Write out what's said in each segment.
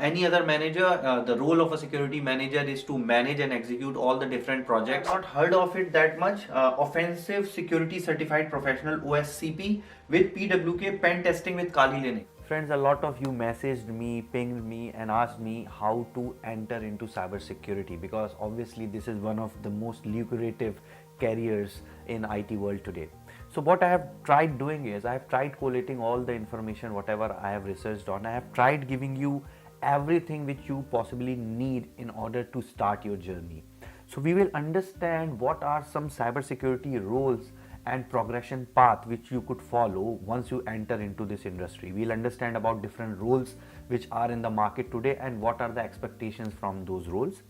any other manager. The role of a security manager is to manage and execute all the different projects. I've not heard of it that much. Offensive Security Certified Professional, OSCP, with PWK, pen testing with Kali Linux. Friends, a lot of you messaged me, pinged me and asked me how to enter into cybersecurity, because obviously this is one of the most lucrative careers in IT world today. So what I have tried doing is I have tried collating all the information, whatever I have researched on. I have tried giving you everything which you possibly need in order to start your journey. So we will understand what are some cybersecurity roles and progression path which you could follow once you enter into this industry. We'll understand about different roles which are in the market today and what are the expectations from those roles.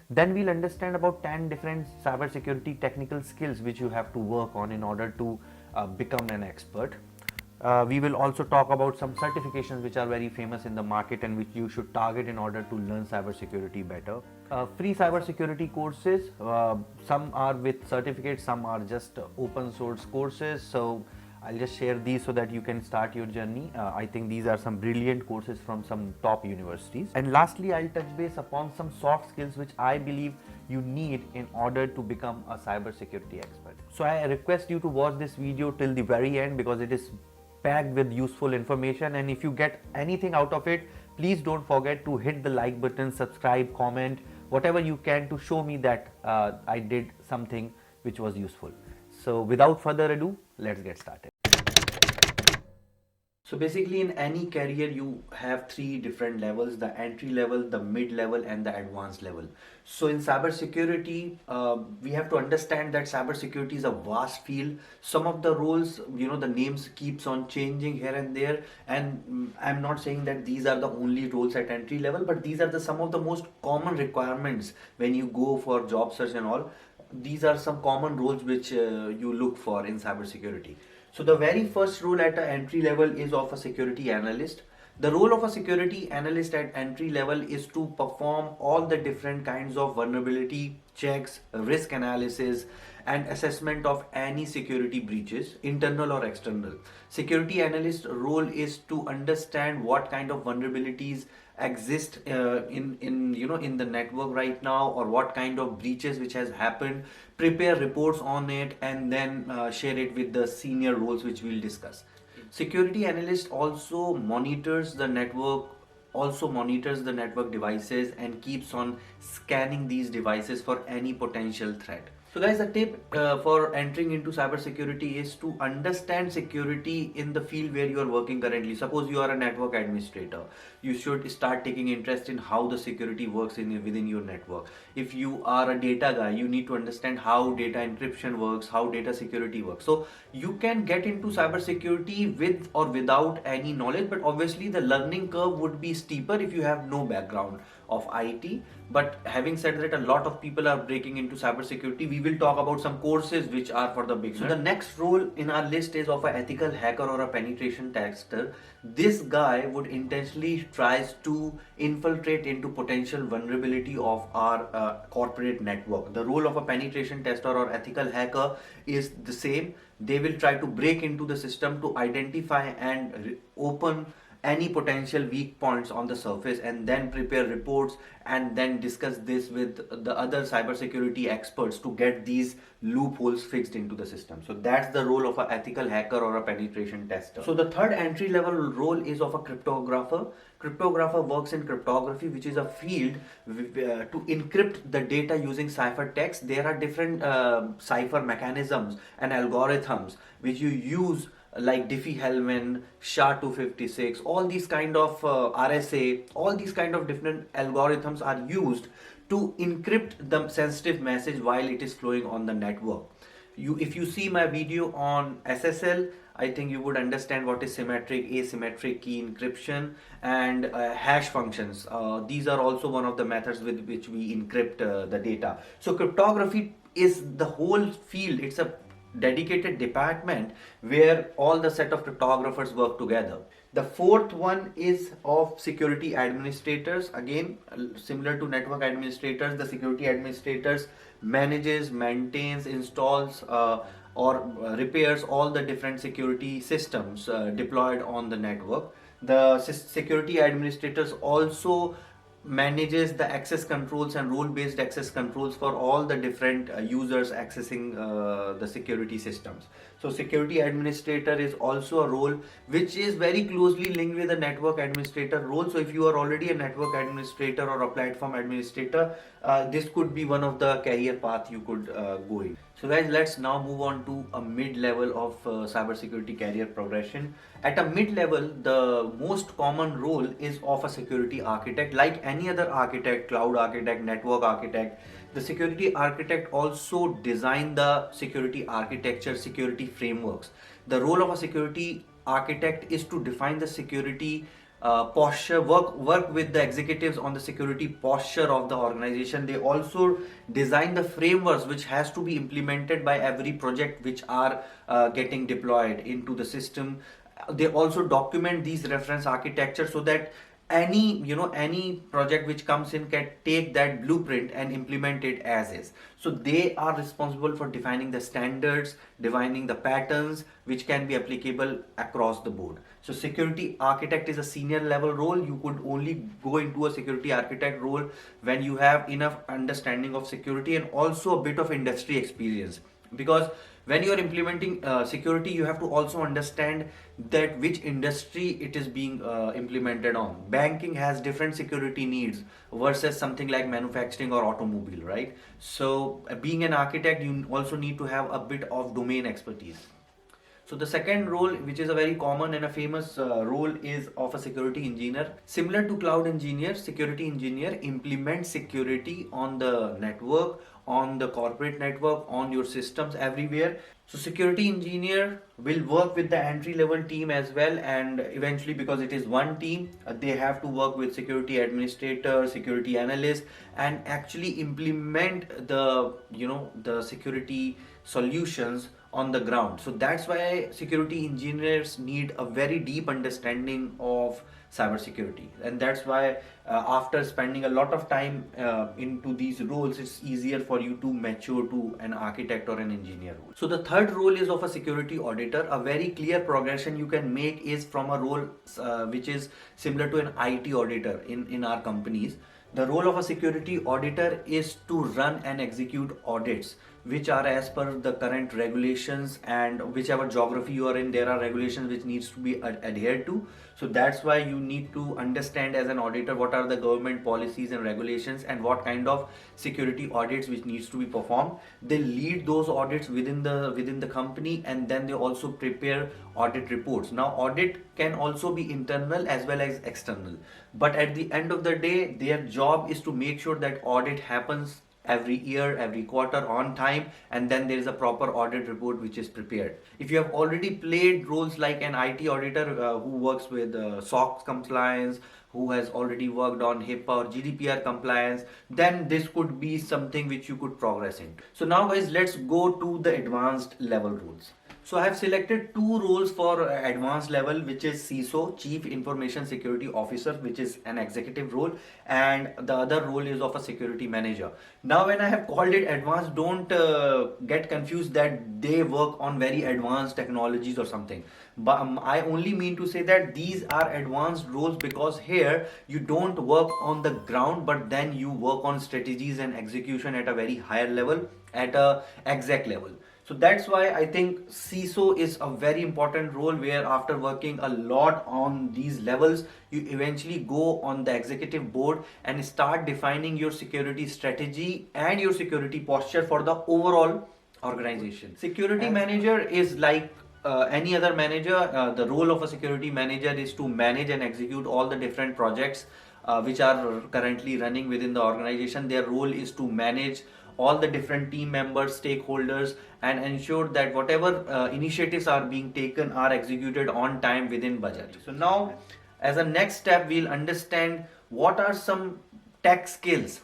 Then we'll understand about 10 different cybersecurity technical skills which you have to work on in order to become an expert. We will also talk about some certifications which are very famous in the market and which you should target in order to learn cybersecurity better. Free cybersecurity courses, some are with certificates, some are just open source courses. So I'll just share these so that you can start your journey. I think these are some brilliant courses from some top universities. And lastly, I'll touch base upon some soft skills which I believe you need in order to become a cybersecurity expert. So I request you to watch this video till the very end because it is packed with useful information, and if you get anything out of it, please don't forget to hit the like button, subscribe, comment, whatever you can to show me that I did something which was useful. So without further ado, let's get started. So basically in any career you have three different levels: the entry level, the mid level and the advanced level. So in cybersecurity, we have to understand that cybersecurity is a vast field. Some of the roles, the names keeps on changing here and there, and I'm not saying that these are the only roles at entry level, but these are some of the most common requirements when you go for job search and all. These are some common roles which you look for in cybersecurity. So the very first role at an entry level is of a security analyst. The role of a security analyst at entry level is to perform all the different kinds of vulnerability checks, risk analysis and assessment of any security breaches, internal or external. Security analyst role is to understand what kind of vulnerabilities exist in the network right now, or what kind of breaches which has happened, prepare reports on it and then share it with the senior roles which we'll discuss. Security analyst also monitors the network devices and keeps on scanning these devices for any potential threat. So guys, the tip for entering into cybersecurity is to understand security in the field where you are working currently. Suppose you are a network administrator, you should start taking interest in how the security works within your network. If you are a data guy, you need to understand how data encryption works, how data security works. So you can get into cybersecurity with or without any knowledge, but obviously the learning curve would be steeper if you have no background of IT. But having said that, a lot of people are breaking into cybersecurity. We will talk about some courses which are for the beginners. So the next role in our list is of an ethical hacker or a penetration tester. This guy would intentionally tries to infiltrate into potential vulnerability of our corporate network. The role of a penetration tester or ethical hacker is the same. They will try to break into the system to identify and open any potential weak points on the surface and then prepare reports and then discuss this with the other cybersecurity experts to get these loopholes fixed into the system. So that's the role of an ethical hacker or a penetration tester. So the third entry level role is of a cryptographer. Cryptographer works in cryptography, which is a field to encrypt the data using ciphertext. There are different cipher mechanisms and algorithms which you use, like Diffie-Hellman, SHA-256, all these kind of RSA, all these kind of different algorithms are used to encrypt the sensitive message while it is flowing on the network. If you see my video on SSL, I think you would understand what is symmetric, asymmetric key encryption and hash functions. These are also one of the methods with which we encrypt the data. So cryptography is the whole field. It's a dedicated department where all the set of cryptographers work together. The fourth one is of security administrators. Again, similar to network administrators, the security administrators manages, maintains, installs or repairs all the different security systems deployed on the network. The security administrators also manages the access controls and role based access controls for all the different users accessing the security systems. So security administrator is also a role which is very closely linked with the network administrator role. So if you are already a network administrator or a platform administrator, this could be one of the career path you could go in. So guys, let's now move on to a mid level of cybersecurity career progression. At a mid level, the most common role is of a security architect. Like any other architect, cloud architect, network architect, the security architect also design the security architecture, security frameworks. The role of a security architect is to define the security posture, work with the executives on the security posture of the organization. They also design the frameworks which has to be implemented by every project which are getting deployed into the system. They also document these reference architecture so that any project which comes in can take that blueprint and implement it as is. So they are responsible for defining the standards, defining the patterns which can be applicable across the board. So security architect is a senior level role. You could only go into a security architect role when you have enough understanding of security and also a bit of industry experience, because when you are implementing security, you have to also understand that which industry it is being implemented on. Banking has different security needs versus something like manufacturing or automobile, right? So being an architect, you also need to have a bit of domain expertise. So the second role, which is a very common and a famous role, is of a security engineer. Similar to cloud engineer, security engineer implements security on the network, on the corporate network, on your systems everywhere. So security engineer will work with the entry level team as well, and eventually, because it is one team, they have to work with security administrator, security analyst, and actually implement the security solutions on the ground. So that's why security engineers need a very deep understanding of cybersecurity, and that's why after spending a lot of time into these roles, it's easier for you to mature to an architect or an engineer role. So the third role is of a security auditor. A very clear progression you can make is from a role which is similar to an IT auditor in our companies. The role of a security auditor is to run and execute audits which are as per the current regulations, and whichever geography you are in, there are regulations which needs to be adhered to. So that's why you need to understand as an auditor what are the government policies and regulations and what kind of security audits which needs to be performed. They lead those audits within the company, and then they also prepare audit reports. Now audit can also be internal as well as external, but at the end of the day, their job is to make sure that audit happens every year, every quarter on time, and then there is a proper audit report which is prepared. If you have already played roles like an IT auditor who works with SOX compliance, who has already worked on HIPAA or GDPR compliance, then this could be something which you could progress in. So now guys, let's go to the advanced level roles. So I have selected two roles for advanced level, which is CISO, Chief Information Security Officer, which is an executive role, and the other role is of a security manager. Now when I have called it advanced, don't get confused that they work on very advanced technologies or something. But I only mean to say that these are advanced roles because here you don't work on the ground, but then you work on strategies and execution at a very higher level, at a exec level. So that's why I think CISO is a very important role, where after working a lot on these levels, you eventually go on the executive board and start defining your security strategy and your security posture for the overall organization. Security manager is like any other manager. The role of a security manager is to manage and execute all the different projects which are currently running within the organization. Their role is to manage all the different team members, stakeholders, and ensure that whatever initiatives are being taken are executed on time within budget. So now, as a next step, we'll understand what are some tech skills.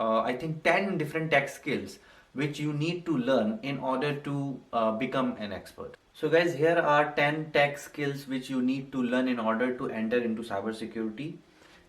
I think 10 different tech skills which you need to learn in order to become an expert. So guys, here are 10 tech skills which you need to learn in order to enter into cybersecurity.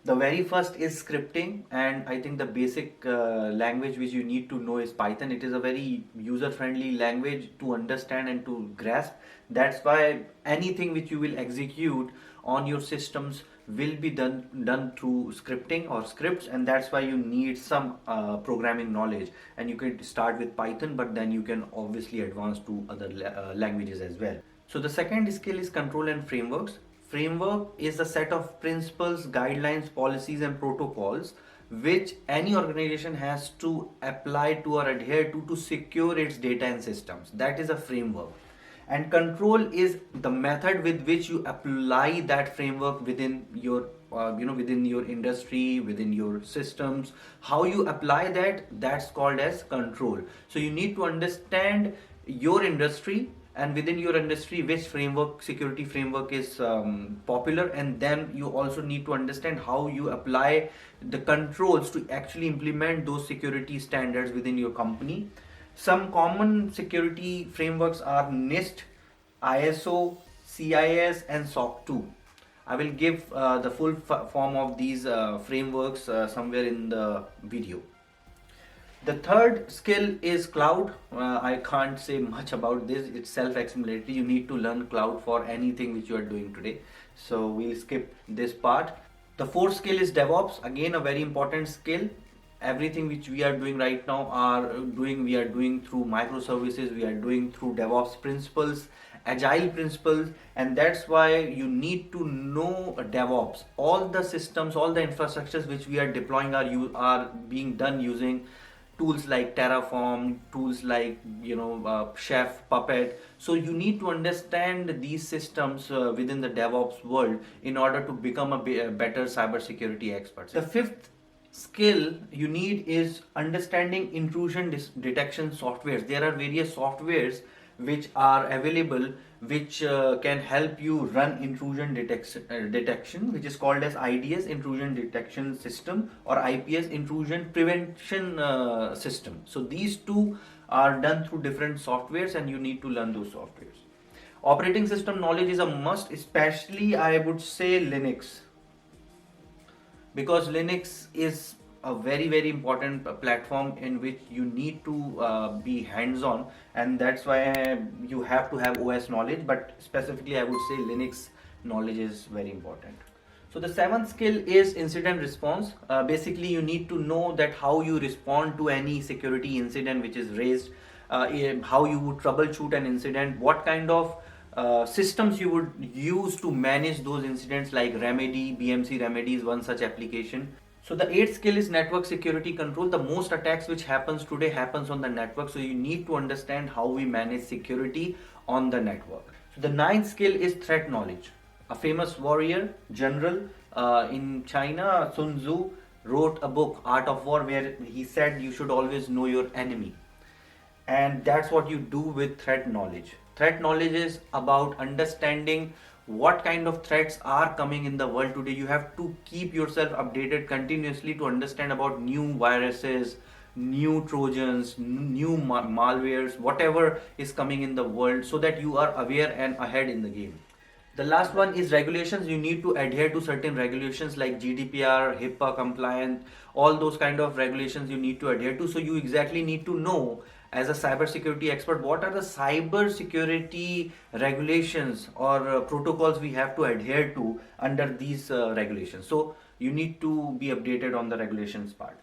The very first is scripting, and I think the basic language which you need to know is Python. It is a very user-friendly language to understand and to grasp. That's why anything which you will execute on your systems will be done through scripting or scripts, and that's why you need some programming knowledge. And you can start with Python, but then you can obviously advance to other languages as well. So the second skill is control and frameworks. Framework is a set of principles, guidelines, policies, and protocols which any organization has to apply to or adhere to secure its data and systems. That is a framework. And control is the method with which you apply that framework within your within your industry, within your systems. How you apply that, that's called as control. So you need to understand your industry, and within your industry which framework, security framework is popular, and then you also need to understand how you apply the controls to actually implement those security standards within your company. Some common security frameworks are NIST, ISO, CIS, and SOC 2. I will give the full form of these frameworks somewhere in the video. The third skill is cloud. I can't say much about this, it's self-explanatory. You need to learn cloud for anything which you are doing today. So we'll skip this part. The fourth skill is DevOps, again a very important skill. Everything which we are doing right now we are doing through microservices, we are doing through DevOps principles, agile principles, and that's why you need to know DevOps. All the systems, all the infrastructures which we are deploying are being done using tools like Terraform, tools like Chef, Puppet. So you need to understand these systems within the DevOps world in order to become a better cybersecurity expert. The fifth skill you need is understanding intrusion detection softwares. There are various softwares which are available which can help you run intrusion detection, which is called as IDS, intrusion detection system, or IPS, intrusion prevention system. So these two are done through different softwares, and you need to learn those softwares. Operating system knowledge is a must, especially I would say Linux, because Linux is a very important platform in which you need to be hands-on, and that's why you have to have OS knowledge, but specifically I would say Linux knowledge is very important. So the seventh skill is incident response. Basically you need to know that how you respond to any security incident which is raised, how you would troubleshoot an incident, what kind of systems you would use to manage those incidents, like Remedy, BMC Remedy is one such application. So the eighth skill is network security control. The most attacks which happens today happens on the network, so you need to understand how we manage security on the network. So the ninth skill is threat knowledge. A famous warrior general in China, Sun Tzu, wrote a book, Art of War, where he said you should always know your enemy. And that's what you do with threat knowledge. Threat knowledge is about understanding what kind of threats are coming in the world today. You have to keep yourself updated continuously to understand about new viruses, new trojans, new malwares, whatever is coming in the world, so that you are aware and ahead in the game. The last one is regulations. You need to adhere to certain regulations like GDPR, HIPAA compliant, all those kind of regulations you need to adhere to. So you exactly need to know, as a cybersecurity expert, what are the cybersecurity regulations or protocols we have to adhere to under these regulations. So you need to be updated on the regulations part.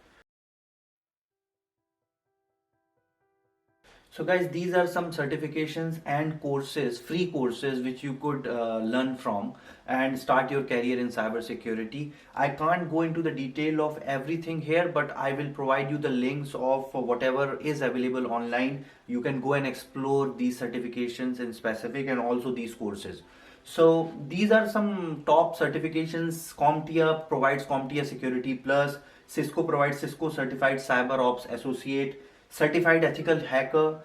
So guys, these are some certifications and courses, free courses, which you could learn from and start your career in cybersecurity. I can't go into the detail of everything here, but I will provide you the links of whatever is available online. You can go and explore these certifications in specific, and also these courses. So these are some top certifications. CompTIA provides CompTIA Security Plus. Cisco provides Cisco Certified Cyber Ops Associate. Certified Ethical Hacker.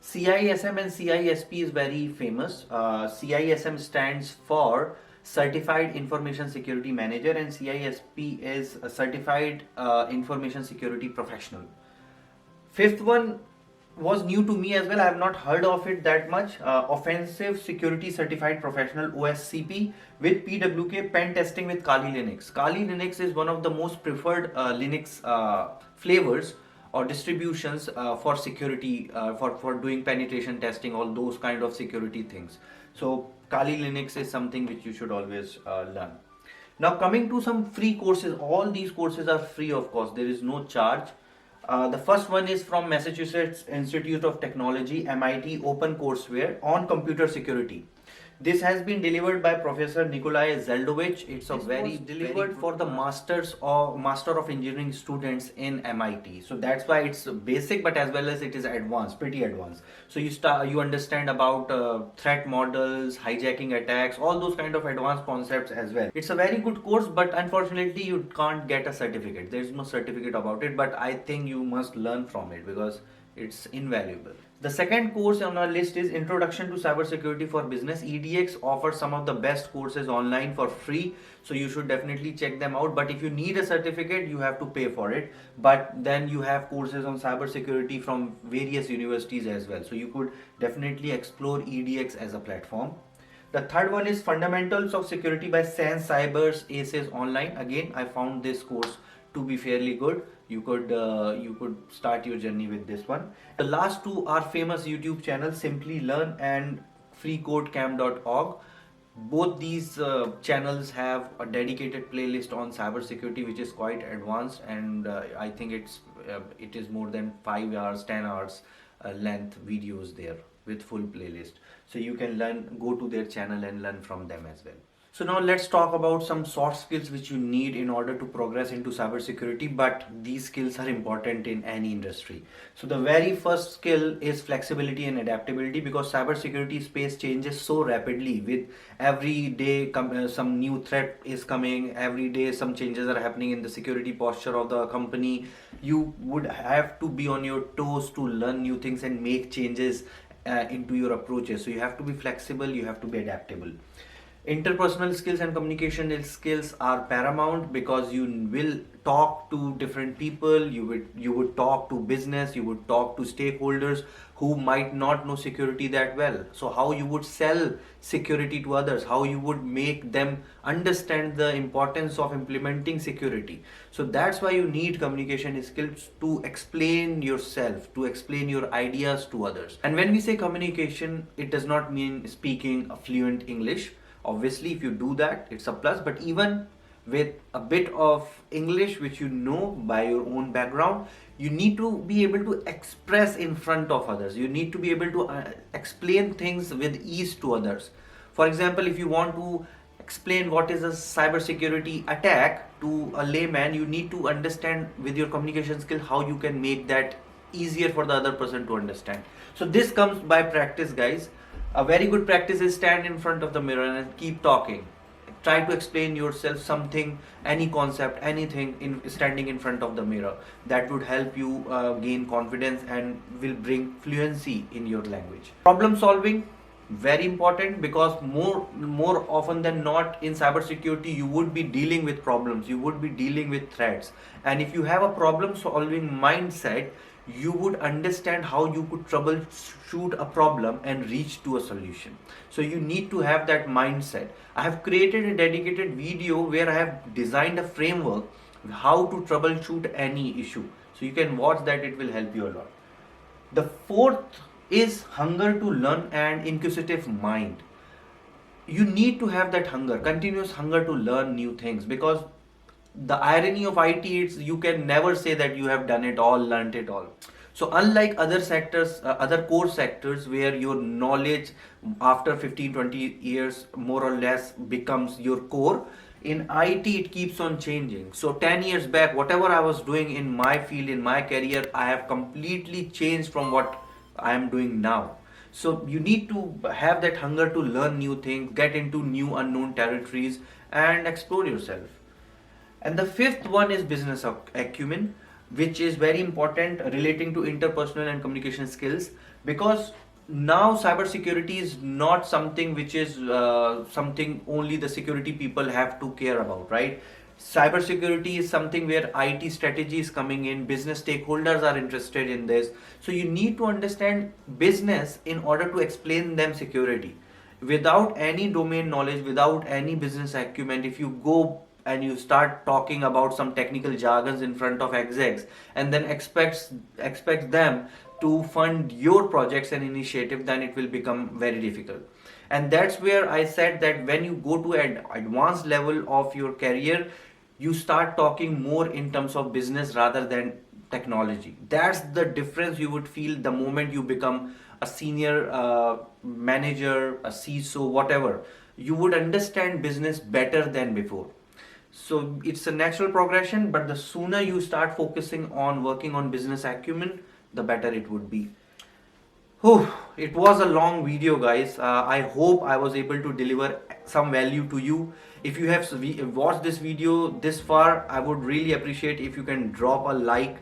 CISM and CISP is very famous. CISM stands for Certified Information Security Manager, and CISP is a Certified Information Security Professional. Fifth one was new to me as well. I have not heard of it that much. Offensive Security Certified Professional, OSCP, with PWK, pen testing with Kali Linux. Kali Linux is one of the most preferred Linux flavors or distributions for security, for doing penetration testing, all those kind of security things. So Kali Linux is something which you should always learn. Now coming to some free courses, all these courses are free of course, there is no charge. The first one is from Massachusetts Institute of Technology, MIT, open courseware on computer security. This has been delivered by Professor Nikolai Zeldovich. It's a This very was delivered very for the masters or master of engineering students in MIT. So that's why it's basic, but as well as it is advanced, pretty advanced. So you understand about threat models, hijacking attacks, all those kind of advanced concepts as well. It's a very good course, but unfortunately you can't get a certificate. There is no certificate about it, but I think you must learn from it because it's invaluable. The second course on our list is Introduction to Cybersecurity for Business. EDX offers some of the best courses online for free, so you should definitely check them out. But if you need a certificate, you have to pay for it. But then you have courses on cybersecurity from various universities as well, so you could definitely explore EDX as a platform. The third one is Fundamentals of Security by Sans Cybers Aces Online. Again, I found this course to be fairly good. You could start your journey with this one. The last two are famous YouTube channels, Simply Learn and freecodecamp.org. Both these channels have a dedicated playlist on cybersecurity which is quite advanced, and I think it is more than 5 hours, 10 hours length videos there with full playlist. So you can go to their channel and learn from them as well. So now let's talk about some soft skills which you need in order to progress into cybersecurity, but these skills are important in any industry. So the very first skill is flexibility and adaptability, because cybersecurity space changes so rapidly. With every day some new threat is coming, every day some changes are happening in the security posture of the company. You would have to be on your toes to learn new things and make changes into your approaches. So you have to be flexible, you have to be adaptable. Interpersonal skills and communication skills are paramount, because you will talk to different people, you would talk to business, you would talk to stakeholders who might not know security that well. So how you would sell security to others, how you would make them understand the importance of implementing security. So that's why you need communication skills to explain yourself, to explain your ideas to others. And when we say communication, it does not mean speaking a fluent English. Obviously, if you do that, it's a plus, but even with a bit of English which you know by your own background, you need to be able to express in front of others. You need to be able to explain things with ease to others. For example, if you want to explain what is a cybersecurity attack to a layman, you need to understand with your communication skill how you can make that easier for the other person to understand. So this comes by practice, guys. A very good practice is stand in front of the mirror and keep talking. Try to explain yourself something, any concept, anything in standing in front of the mirror. That would help you gain confidence and will bring fluency in your language. Problem solving, very important, because more often than not in cybersecurity you would be dealing with problems, you would be dealing with threats, and if you have a problem solving mindset, you would understand how you could troubleshoot a problem and reach to a solution. So you need to have that mindset. I have created a dedicated video where I have designed a framework how to troubleshoot any issue. So you can watch that, it will help you a lot. The fourth is hunger to learn and inquisitive mind. You need to have that hunger, continuous hunger to learn new things, because the irony of IT is you can never say that you have done it all, learnt it all. So unlike other sectors, other core sectors where your knowledge after 15-20 years more or less becomes your core, in IT it keeps on changing. So 10 years back, whatever I was doing in my field, in my career, I have completely changed from what I am doing now. So you need to have that hunger to learn new things, get into new unknown territories and explore yourself. And the fifth one is business acumen, which is very important, relating to interpersonal and communication skills, because now cybersecurity is not something which is something only the security people have to care about, right? Cybersecurity is something where IT strategy is coming in, business stakeholders are interested in this. So you need to understand business in order to explain them security. Without any domain knowledge, without any business acumen, if you go and you start talking about some technical jargons in front of execs, and then expects them to fund your projects and initiative, then it will become very difficult. And that's where I said that when you go to an advanced level of your career, you start talking more in terms of business rather than technology. That's the difference you would feel the moment you become a senior manager, a CISO, whatever. You would understand business better than before. So it's a natural progression, but the sooner you start focusing on working on business acumen, the better it would be. Whew, it was a long video, guys. I hope I was able to deliver some value to you. If you have watched this video this far, I would really appreciate if you can drop a like,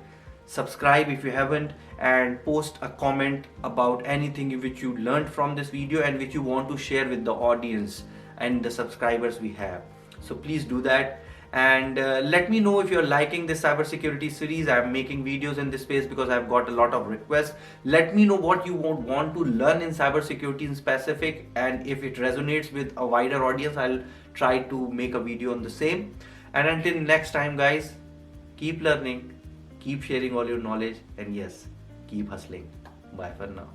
subscribe if you haven't, and post a comment about anything which you learned from this video and which you want to share with the audience and the subscribers we have. So please do that. And let me know if you're liking this cybersecurity series. I'm making videos in this space because I've got a lot of requests. Let me know what you would want to learn in cybersecurity in specific, and if it resonates with a wider audience, I'll try to make a video on the same. And until next time, guys, keep learning, keep sharing all your knowledge, and yes, keep hustling. Bye for now.